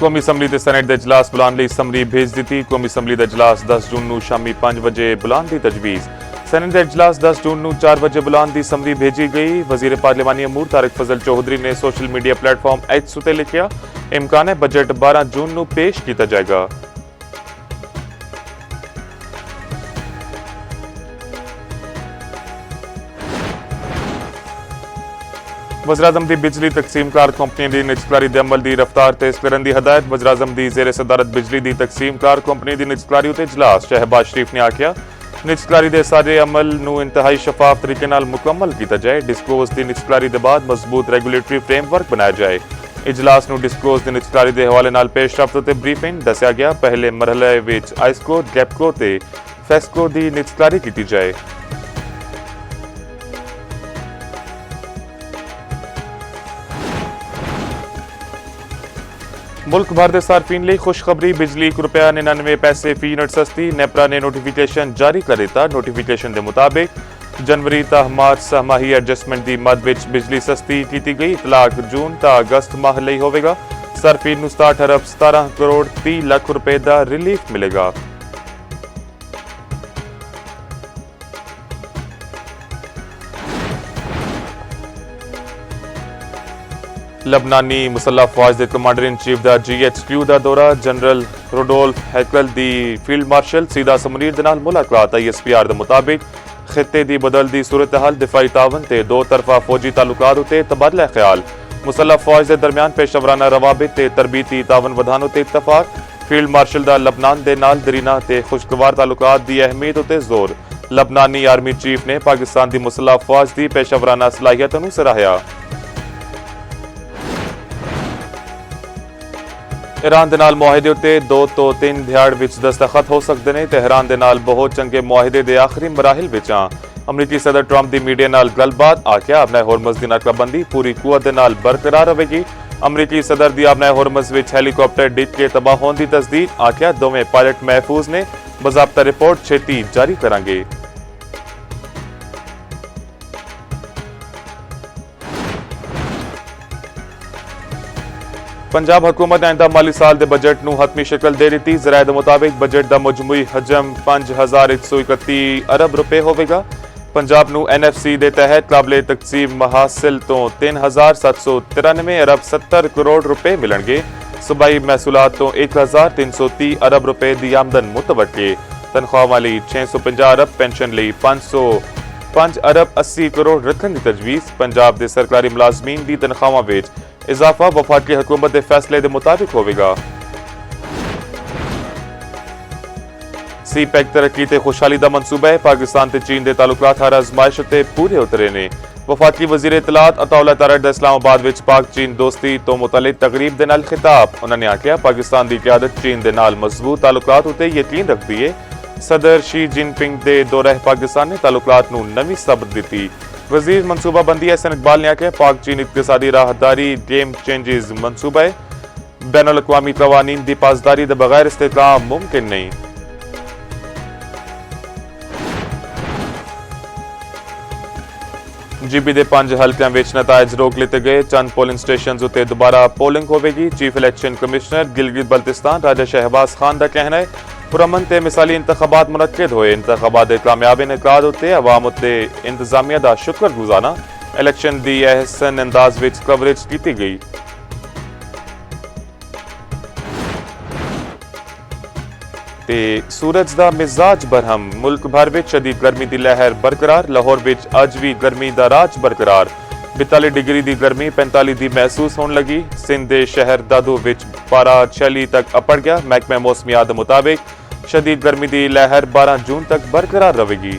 कौमी असैंबली ते सैनेट दे इजलास बुलाने लई समरी भेज दित्ती। कौमी असैंबली दा इजलास 10 जून नूं शामी 5 बजे बुलाने दी तजवीज़। सैनेट दा इजलास 10 जून नूं 4 बजे बुलाने दी समरी भेजी गई। वज़ीर पार्लिमानी अमूर तारिक फजल चौधरी ने सोशल मीडिया प्लेटफॉर्म एक्स उत्ते लिखिया, इम्कान है बजट 12 जून नूं पेश किया जाएगा। वज़ीर-ए-आज़म दी बिजली तकसीमकार कंपनी दी निजकलारी दे अमल दी रफ्तार तेज करने दी हदायत। वज़ीर-ए-आज़म दी ज़ेरे सदारत बिजली दी तकसीमकार कंपनी दी निजकलारी उत्ते इजलास। शहबाज शरीफ ने आख्या, निजकलारी दे सारे अमल नूं इंतहाई शफाफ तरीके नाल मुकम्मल किया जाए। डिस्कलोज दी निजकलारी दे बाद मजबूत रेगुलेटरी फ्रेमवर्क बनाया जाए। इजलास नूं डिस्कलोज दी निजकलारी दे हवाले नाल पेश रफ्त ते ब्रीफिंग दस्सिया गया। पहले मरहले विच आइसको, गैपको ते फेस्को दी निजकलारी की जाए। मुल्क भर के सार्फिन लिए खुशखबरी, बिजली ₹1.99 फी यूनिट सस्ती। नेपरा ने नोटिफिकेशन जारी कर दिता। नोटिफिकेशन के मुताबिक जनवरी ता मार्च सहमाही एडजस्टमेंट की मद विच बिजली सस्ती की गई। इतलाक जून ता अगस्त माह लई होवेगा। सार्फिन नूं 67 अरब 17 करोड़ 30 लाख रुपए का रिलीफ मिलेगा। लबनानी मुसल्ह फौज के कमांडर इन चीफ का GHQ का दौरा। जनरल रोडोल्फ हैकल दी फील्ड मार्शल सीधा समरीर दे नाल मुलाकात। ISPR के मुताबिक खिते की बदलती सूरत हाल, दिफाई तावन ते दो तरफा फौजी तालुकात उत्ते तबादला ख्याल। मुसल्ह फौज के दरमियान पेशवराना रवाबित ते तरबीती तावन वधाने उत्ते इतफाक। फील्ड मार्शल का लबनान के नाल दरीना ते खुशगवार तालुकात की अहमियत उत्ते जोर। लबनानी आर्मी चीफ ने पाकिस्तान की मुसल्ह फौज की पेशवराना सलाहियत नूं सराहया। ईरान दे नाल मुआहिदे उत्ते 2 तो 3 दिहाड़ विच दस्तखत हो सकते हैं। तेहरान दे नाल बहुत चंगे मुआहिदे दे आखिरी मराहिल विच अमरीकी सदर ट्रंप दी मीडिया नाल गलबात। आख्या, अपने होरमज़ दी नाकाबंदी पूरी कुवत दे नाल बरकरार रहेगी। अमरीकी सदर दी अपने होरमज़ विच हैलीकॉप्टर डिग के तबाह होने की तस्दीक। आख्या, दोवें पायलट महफूज ने। बाज़ाब्ता रिपोर्ट छेती जारी करांगे। पंजाब हुकूमत आइंदा माली साल के बजट नूं हतमी शक्ल दे दी। ज़राए के मुताबिक बजट का मजमूई हजम 5131 अरब रुपए होगा। पंजाब नूं NFC के तहत काबिले तकसीम महासिल तो 3793 अरब 70 करोड़ रुपए मिलणगे। सूबाई महसूलात तो 1330 अरब रुपए की आमदन मुतवक्के। तनख्वाह वाली 650 अरब, पेंशन लिए 505 अरब 80 करोड़ रखने की तजवीज़। पंजाब के सरकारी मुलाजमीन की तनख्वाहां विच इजाफा वफाकी हुकूमत के फैसले के मुताबिक होगा। CPEC तरक्की ते खुशहाली का मनसूबा है। पाकिस्तान ते चीन के तालुकात हर आजमाइश ते पूरे उतरे ने। वफाकी वजीर इतलात अताउल्लाह तारड़ इस्लामाबाद विच पाक चीन दोस्ती तो मुतल्लिक तकरीब दे नाल खिताब। उन्होंने आख्या, पाकिस्तान की क्यादत चीन के नाल मजबूत तालुकात उत्ते यकीन रखती है। सदर शी जिनपिंग के दौरे पाकिस्तान ने तालुकात नूं नवी सबक दी। वजीर मनसूबा बंदी एहसन इकबाल ने आख्या, पाक चीन इक्तिसादी राहदारी गेम चेंजेस मनसूबा है। बैनुल अक़वामी कवानीन की पासदारी के बगैर इस्तेहकाम मुमकिन नहीं। GB के 5 हल्कों में नतायज रोक लेते गए। चंद पोलिंग स्टेशन उत्ते दोबारा पोलिंग होगी। Chief election commissioner Gilgit Baltistan Raja Shahbaz Khan का कहना है, पुरअमन ते मिसाली इंतखाबात मुनक्किद होए। इंतखाबात के कामयाब इनकाद उत्ते अवाम उत्ते इंतजामिया का शुक्रगुजारना। इलेक्शन की अहसन अंदाज विच कवरेज की गई। ते सूरज का मिजाज बरहम। मुल्क भर में शदीद गर्मी की लहर बरकरार। लाहौर विच अज भी गर्मी का राज बरकरार। 42 डिग्री की गर्मी 45 की महसूस होने लगी। सिंध के शहर दादू विच पारा 46 तक अपड़ गया। महकमे मौसमियात के मुताबिक शदीद गर्मी की लहर 12 जून तक बरकरार रहेगी।